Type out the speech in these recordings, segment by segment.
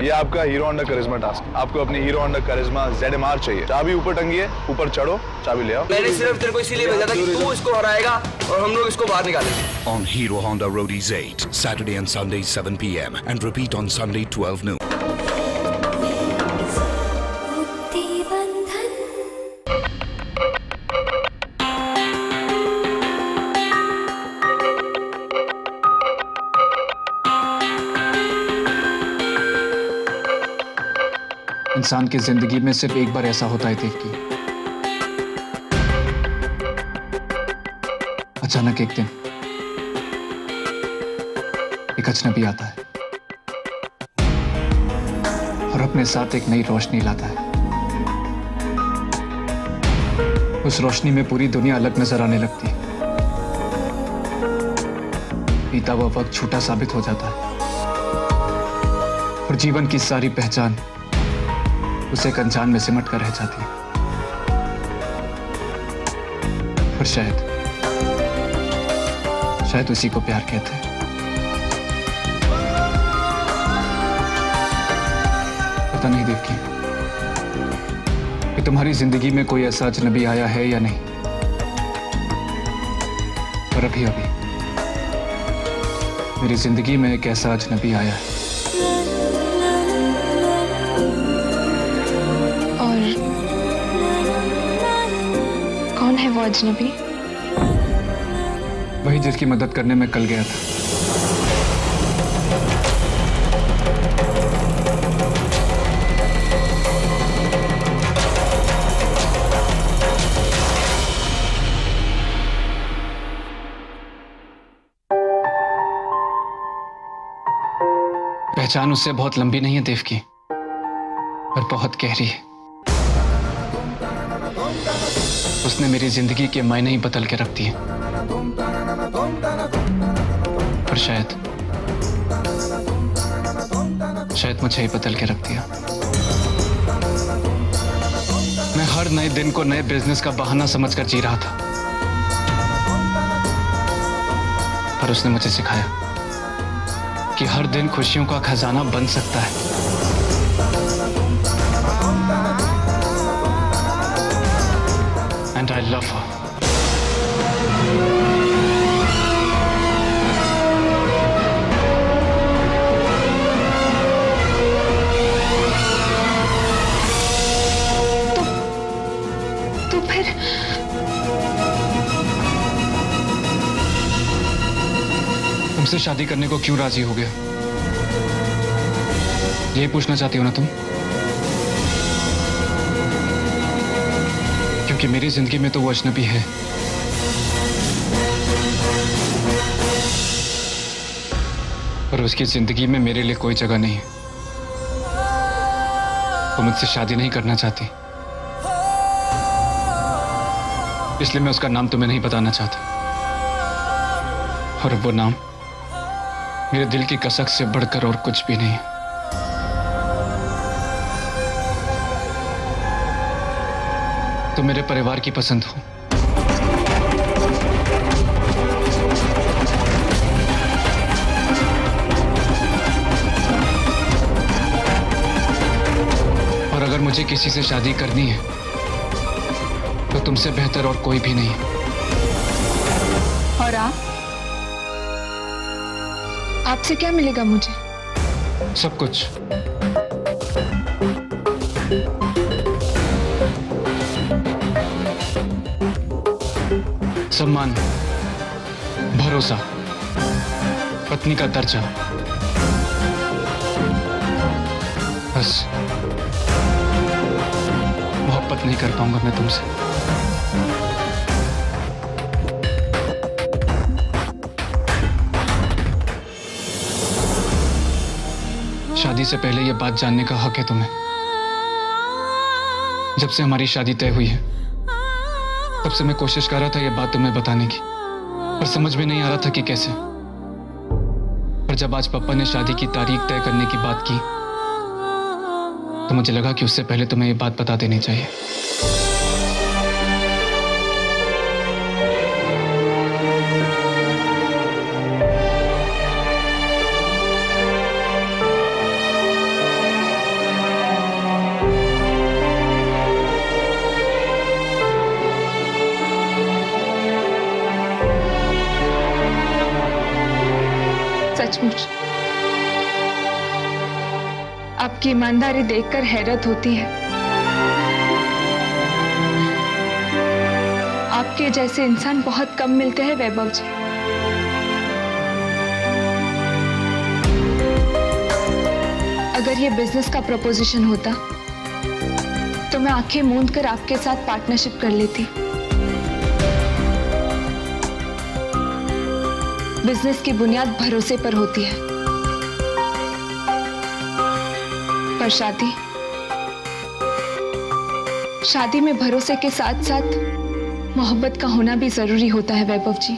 ये आपका hero Honda करिश्मा task. आपको अपनी हीरो होंडा करिश्मा ZMR चाहिए। चाबी ऊपर टंगी है, ऊपर चढ़ो, चाबी ले आओ। मैंने सिर्फ तेरे को इसीलिए भेजा था कि तू इसको हराएगा और हम लोग इसको बाहर निकालेंगे। On Hero Honda Roadies 8, Saturday and Sunday 7 p.m. and repeat on Sunday 12 noon. इंसान की जिंदगी में सिर्फ एक बार ऐसा होता है देवकी, अचानक एक दिन एक अजनबी आता है और अपने साथ एक नई रोशनी लाता है। उस रोशनी में पूरी दुनिया अलग नजर आने लगती है। बीता हुआ वक्त छोटा साबित हो जाता है और जीवन की सारी पहचान उसे एक अनजान में सिमट कर रह जाती है। और शायद उसी को प्यार कहते हैं। पता नहीं देवकी कि तुम्हारी जिंदगी में कोई ऐसा अजनबी आया है या नहीं, पर अभी अभी मेरी जिंदगी में एक ऐसा अजनबी आया है। कौन है वो अजनबी? वही जिसकी मदद करने मैं कल गया था। पहचान उससे बहुत लंबी नहीं है देवकी, पर बहुत गहरी है। उसने मेरी जिंदगी के मायने ही बदल के रख दिए। पर शायद मुझे ही बदल के रख दिया। मैं हर नए दिन को नए बिजनेस का बहाना समझकर जी रहा था, पर उसने मुझे सिखाया कि हर दिन खुशियों का खजाना बन सकता है। And I love her. तो फिर तुमसे शादी करने को क्यों राजी हो गया? यही पूछना चाहती हो ना तुम? क्योंकि मेरी जिंदगी में तो वो अजनबी है। पर उसकी जिंदगी में मेरे लिए कोई जगह नहीं है। वो मुझसे शादी नहीं करना चाहती, इसलिए मैं उसका नाम तुम्हें नहीं बताना चाहता। और वो नाम मेरे दिल की कसक से बढ़कर और कुछ भी नहीं है। तुम मेरे परिवार की पसंद हो। और अगर मुझे किसी से शादी करनी है तो तुमसे बेहतर और कोई भी नहीं है। और आपसे क्या मिलेगा मुझे? सब कुछ। सम्मान, भरोसा, पत्नी का दर्जा। बस मोहब्बत नहीं कर पाऊंगा मैं तुमसे। शादी से पहले यह बात जानने का हक है तुम्हें। जब से हमारी शादी तय हुई है तब से मैं कोशिश कर रहा था यह बात तुम्हें बताने की, पर समझ में नहीं आ रहा था कि कैसे। पर जब आज पापा ने शादी की तारीख तय करने की बात की तो मुझे लगा कि उससे पहले तुम्हें यह बात बता देनी चाहिए। सचमुच। आपकी ईमानदारी देखकर हैरत होती है। आपके जैसे इंसान बहुत कम मिलते हैं वैभव जी। अगर ये बिजनेस का प्रपोजिशन होता तो मैं आंखें मूंद कर आपके साथ पार्टनरशिप कर लेती। बिजनेस की बुनियाद भरोसे पर होती है, पर शादी में भरोसे के साथ साथ मोहब्बत का होना भी जरूरी होता है वैभव जी।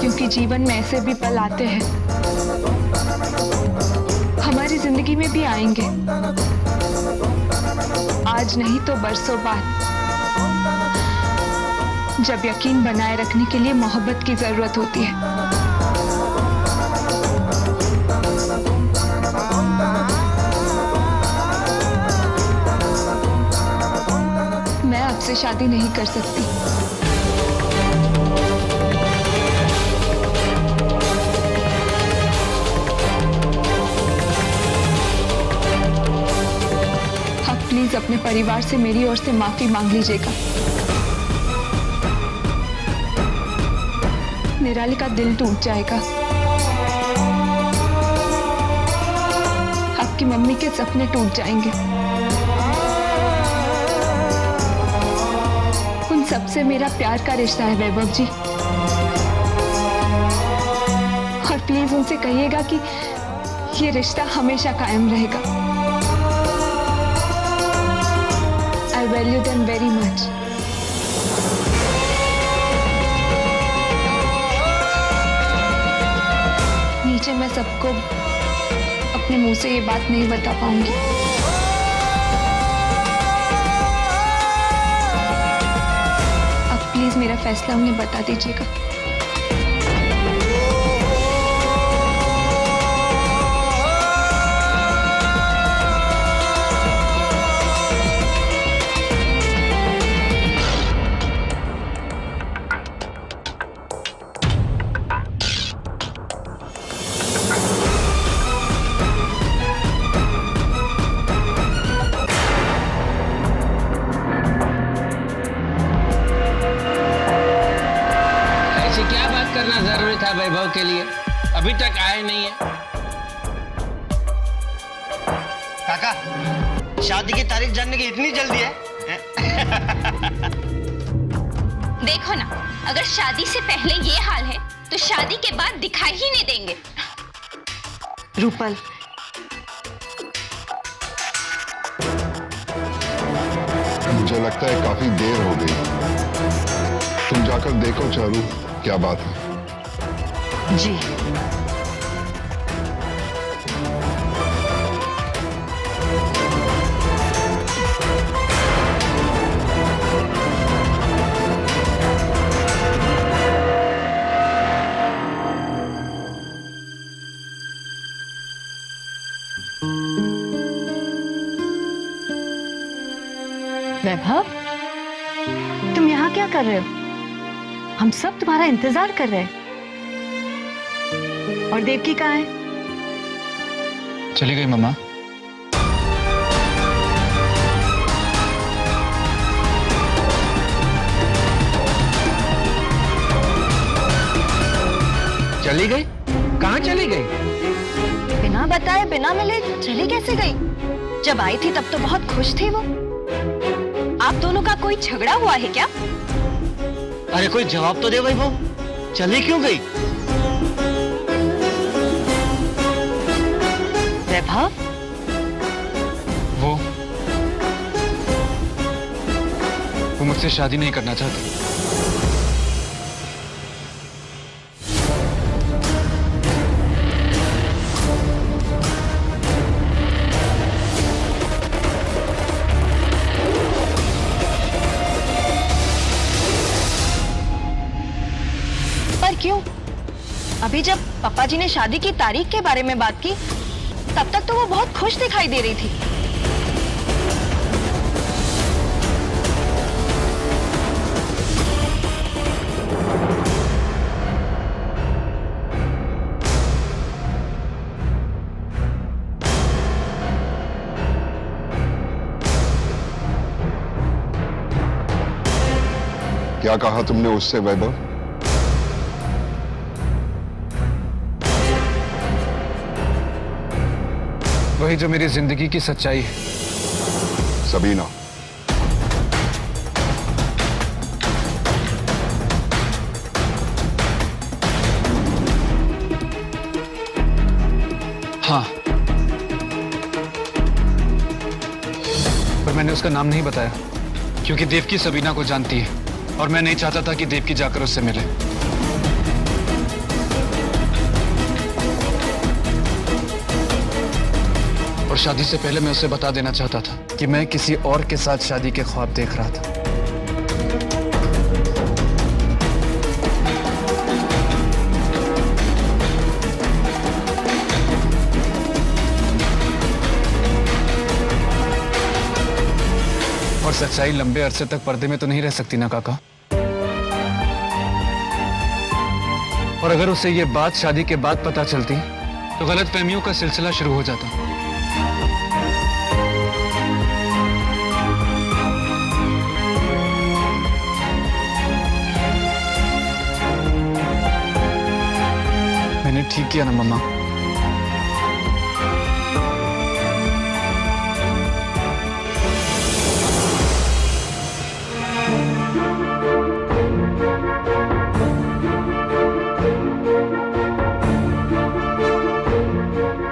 क्योंकि जीवन में ऐसे भी पल आते हैं, हमारी जिंदगी में भी आएंगे, आज नहीं तो बरसों बाद, जब यकीन बनाए रखने के लिए मोहब्बत की जरूरत होती है। मैं आपसे शादी नहीं कर सकती। आप प्लीज अपने परिवार से मेरी ओर से माफी मांग लीजिएगा। निराली का दिल टूट जाएगा। आपकी मम्मी के सपने टूट जाएंगे। उन सबसे मेरा प्यार का रिश्ता है वैभव जी। और प्लीज उनसे कहिएगा कि ये रिश्ता हमेशा कायम रहेगा। I value them very much. नीचे मैं सबको अपने मुंह से ये बात नहीं बता पाऊंगी। अब प्लीज मेरा फैसला उन्हें बता दीजिएगा। करना जरूरी था वैभव के लिए, अभी तक आए नहीं है। काका, शादी की तारीख जानने की इतनी जल्दी है? देखो ना, अगर शादी से पहले ये हाल है तो शादी के बाद दिखाई ही नहीं देंगे। रूपल, मुझे लगता है काफी देर हो गई। तुम जाकर देखो चारू क्या बात है। जी। वैभव, तुम यहाँ क्या कर रहे हो? हम सब तुम्हारा इंतजार कर रहे हैं। और देवकी कहाँ है? चली गई मम्मा। चली गई? कहाँ चली गई? बिना बताए बिना मिले चली कैसे गई? जब आई थी तब तो बहुत खुश थी वो। आप दोनों का कोई झगड़ा हुआ है क्या? अरे कोई जवाब तो दे वैभव, चली क्यों गई? वैभव, वो मुझसे शादी नहीं करना चाहती। पर क्यों? अभी जब पापा जी ने शादी की तारीख के बारे में बात की तब तक तो वो बहुत खुश दिखाई दे रही थी। क्या कहा तुमने उससे वैभव? वही जो मेरी जिंदगी की सच्चाई है। सबीना, हाँ, पर मैंने उसका नाम नहीं बताया क्योंकि देवकी सबीना को जानती है और मैं नहीं चाहता था कि देवकी जाकर उससे मिले। और शादी से पहले मैं उसे बता देना चाहता था कि मैं किसी और के साथ शादी के ख्वाब देख रहा था। और सच्चाई लंबे अरसे तक पर्दे में तो नहीं रह सकती ना काका। और अगर उसे ये बात शादी के बाद पता चलती तो गलतफहमियों का सिलसिला शुरू हो जाता। मैंने ठीक किया ना मम्मा?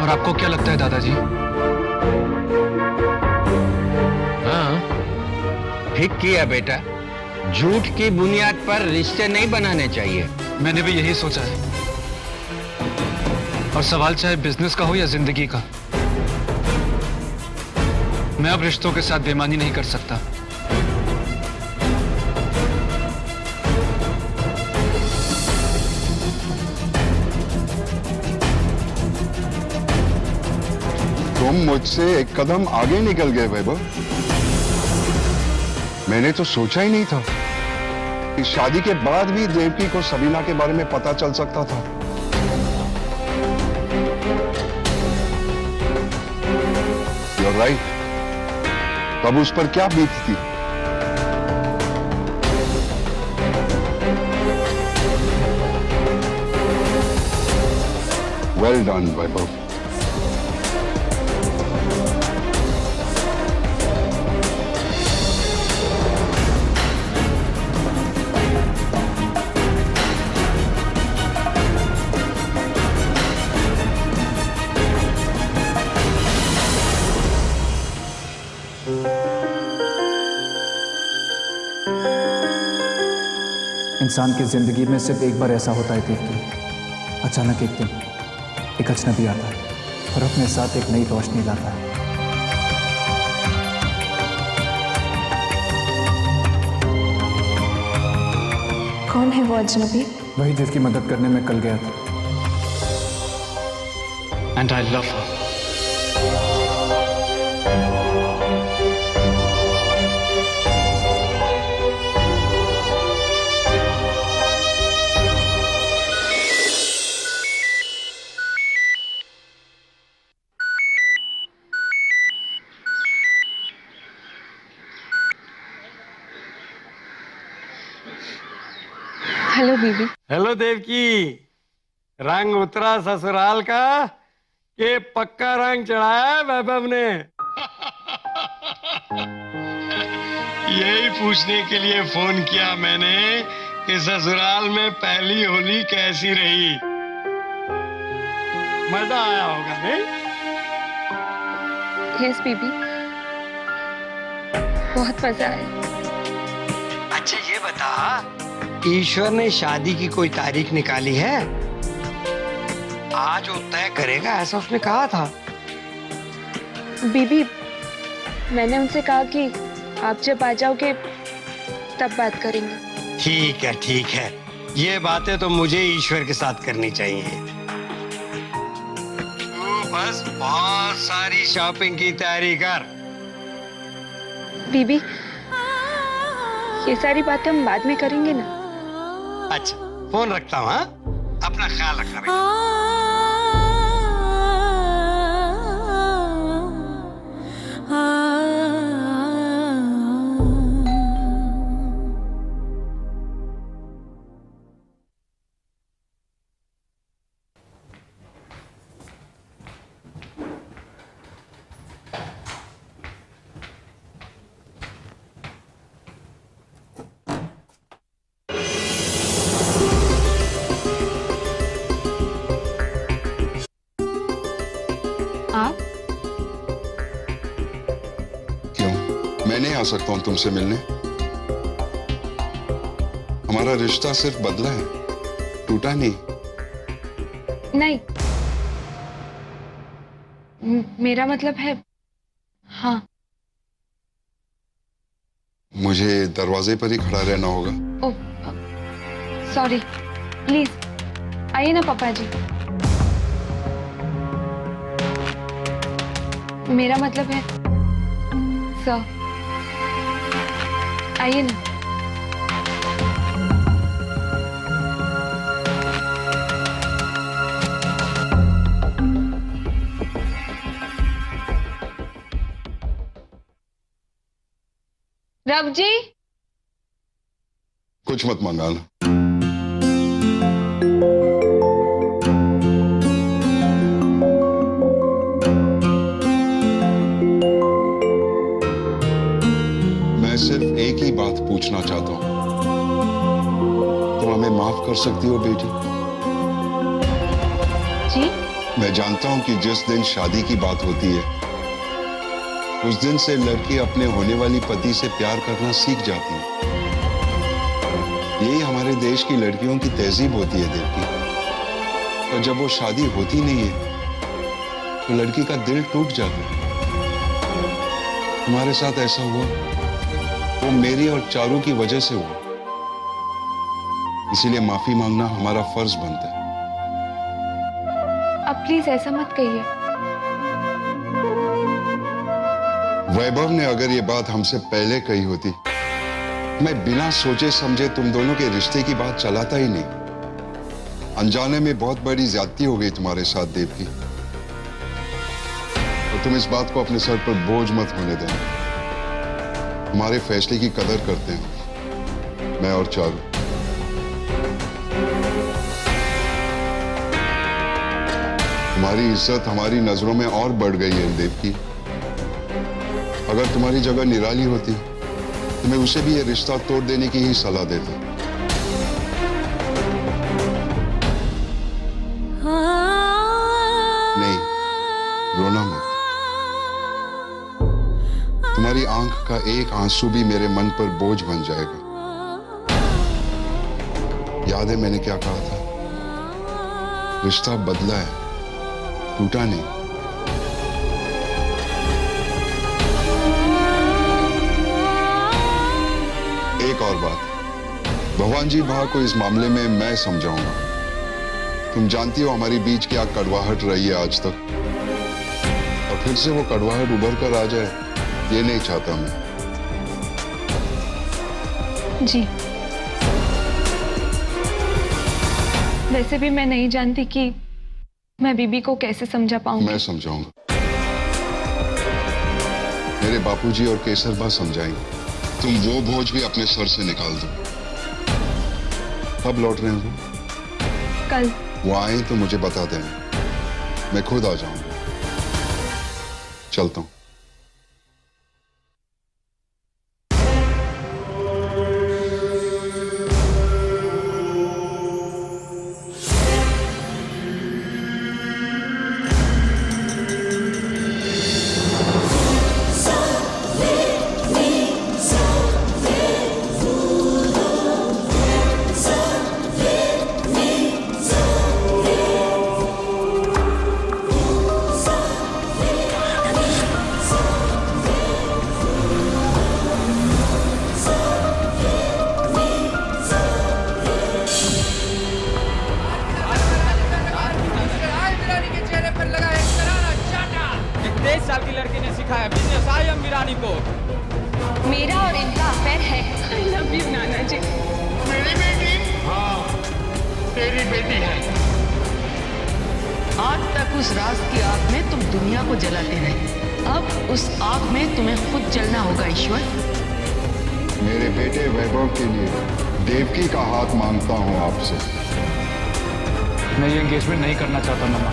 और आपको क्या लगता है दादाजी? हाँ, ठीक किया बेटा। झूठ की बुनियाद पर रिश्ते नहीं बनाने चाहिए। मैंने भी यही सोचा है। और सवाल चाहे बिजनेस का हो या जिंदगी का, मैं अब रिश्तों के साथ बेईमानी नहीं कर सकता। तुम मुझसे एक कदम आगे निकल गए वैभव। मैंने तो सोचा ही नहीं था कि शादी के बाद भी देवकी को सबीना के बारे में पता चल सकता था। You're right। तब उस पर क्या बीती थी? Well done, वैभव। इंसान की जिंदगी में सिर्फ एक बार ऐसा होता है देवकी। अचानक एक दिन एक अजनबी आता है और अपने साथ एक नई रोशनी लाता है। कौन है वो अजनबी? वही जिसकी मदद करने में कल गया था। And I love her. Hello Bibi. Hello Devki. रंग उतरा ससुराल का कि पक्का रंग चढ़ाया वैभव ने? यही पूछने के लिए फोन किया मैंने कि ससुराल में पहली होली कैसी रही। मजा आया होगा नहीं? यस बीबी, बहुत मजा आया। अच्छा ये बता, ईश्वर ने शादी की कोई तारीख निकाली है? आज वो तय करेगा ऐसा उसने कहा था। बीबी, मैंने उनसे कहा कि आप जब आ जाओगे तब बात करेंगे। ठीक है, ये बातें तो मुझे ईश्वर के साथ करनी चाहिए। तू बस बहुत सारी शॉपिंग की तैयारी कर। बीबी, ये सारी बातें हम बाद में करेंगे ना? अच्छा, फोन रखता हूँ। हाँ, अपना ख्याल रखना बेटा। हाँ। हाँ। आ सकता हूं तुमसे मिलने? हमारा रिश्ता सिर्फ बदला है, टूटा नहीं। नहीं, मेरा मतलब है हाँ। मुझे दरवाजे पर ही खड़ा रहना होगा। ओह, सॉरी। प्लीज आइए ना पापा जी। मेरा मतलब है सर, आइए ना। रब जी, कुछ मत मंगाना। मैं सिर्फ एक ही बात पूछना चाहता हूं, तुम हमें माफ कर सकती हो बेटी? जी? मैं जानता हूं कि जिस दिन शादी की बात होती है उस दिन से लड़की अपने होने वाली पति से प्यार करना सीख जाती है। यही हमारे देश की लड़कियों की तहजीब होती है देवकी। और जब वो शादी होती नहीं है तो लड़की का दिल टूट जाता है। तुम्हारे साथ ऐसा हुआ, वो मेरी और चारू की वजह से हुआ। इसीलिए माफी मांगना हमारा फर्ज बनता है। अब प्लीज ऐसा मत कहिए। वैभव ने अगर ये बात हमसे पहले कही होती, मैं बिना सोचे समझे तुम दोनों के रिश्ते की बात चलाता ही नहीं। अनजाने में बहुत बड़ी ज्यादती हो गई तुम्हारे साथ देवकी, और तुम इस बात को अपने सर पर बोझ मत होने देना। हमारे फैसले की कदर करते हैं मैं और चारू। तुम्हारी इज्जत हमारी नजरों में और बढ़ गई है देवकी। अगर तुम्हारी जगह निराली होती तो मैं उसे भी ये रिश्ता तोड़ देने की ही सलाह देता। नहीं, रोना मत। तुम्हारी आंख का एक आंसू भी मेरे मन पर बोझ बन जाएगा। याद है मैंने क्या कहा था? रिश्ता बदला है, टूटा नहीं। एक और बात, भगवान जी भा को इस मामले में मैं समझाऊंगा। तुम जानती हो हमारी बीच क्या कड़वाहट रही है आज तक, और फिर से वो कड़वाहट उभर कर आ जाए ये नहीं चाहता मैं। जी, वैसे भी मैं नहीं जानती कि मैं बीबी को कैसे समझा पाऊंगी। मैं समझाऊंगा, मेरे बापूजी और केसर बा समझाएंगे। तुम वो बोझ भी अपने सर से निकाल दो। कब लौट रहे हो? कल। वो आए तो मुझे बता देना, मैं खुद आ जाऊंगा। चलता हूं। मेरा और इनका अफेयर है। आई लव यू नाना जी। मेरी बेटी? हाँ, तेरी बेटी है। आज तक उस राज की आग में तुम दुनिया को जलाते रहे, अब उस आग में तुम्हें खुद जलना होगा ईश्वर। मेरे बेटे वैभव के लिए देवकी का हाथ मांगता हूं आपसे। मैं ये एंगेजमेंट नहीं करना चाहता मम्मा,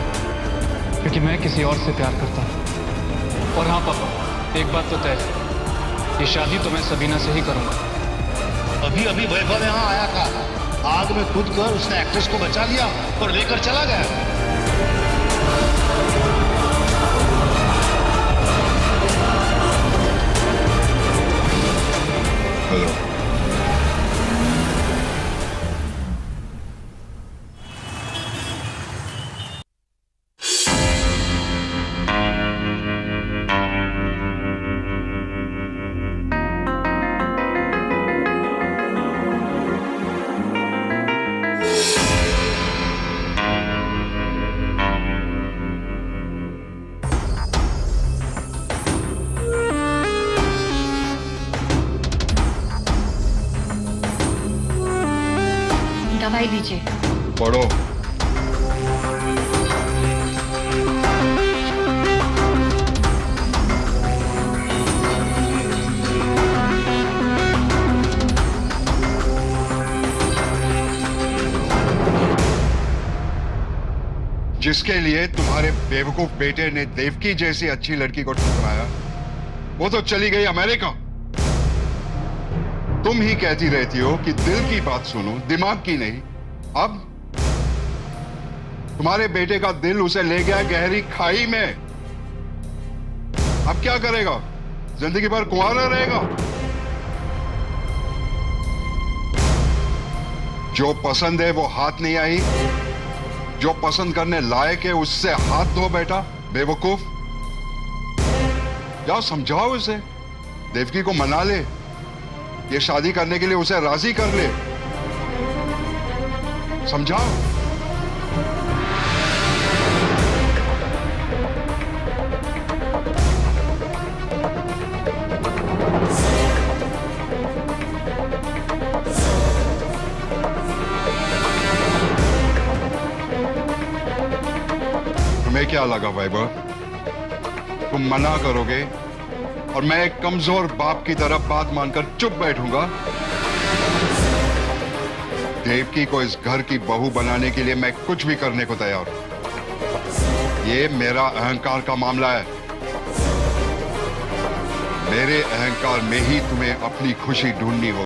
क्योंकि मैं किसी और से प्यार करता हूँ। और हाँ पापा, एक बात तो तय है, ये शादी तो मैं सबीना से ही करूंगा। अभी अभी वैभव यहाँ आया था, आग में कूद कर उसने एक्ट्रेस को बचा लिया और लेकर चला गया। दवाई लीजिए। पढ़ो। जिसके लिए तुम्हारे बेवकूफ बेटे ने देवकी जैसी अच्छी लड़की को ठुकराया, वो तो चली गई अमेरिका। तुम ही कहती रहती हो कि दिल की बात सुनो, दिमाग की नहीं। अब तुम्हारे बेटे का दिल उसे ले गया गहरी खाई में। अब क्या करेगा? जिंदगी भर कुंवारा रहेगा? जो पसंद है वो हाथ नहीं आई, जो पसंद करने लायक है उससे हाथ धो बेटा, बेवकूफ। जाओ समझाओ उसे, देवकी को मना ले, ये शादी करने के लिए उसे राजी कर ले, समझाओ। तुम्हें क्या लगा वैभव? तुम मना करोगे और मैं एक कमजोर बाप की तरह बात मानकर चुप बैठूंगा? देवकी को इस घर की बहू बनाने के लिए मैं कुछ भी करने को तैयार हूं। ये मेरा अहंकार का मामला है। मेरे अहंकार में ही तुम्हें अपनी खुशी ढूंढनी होगी।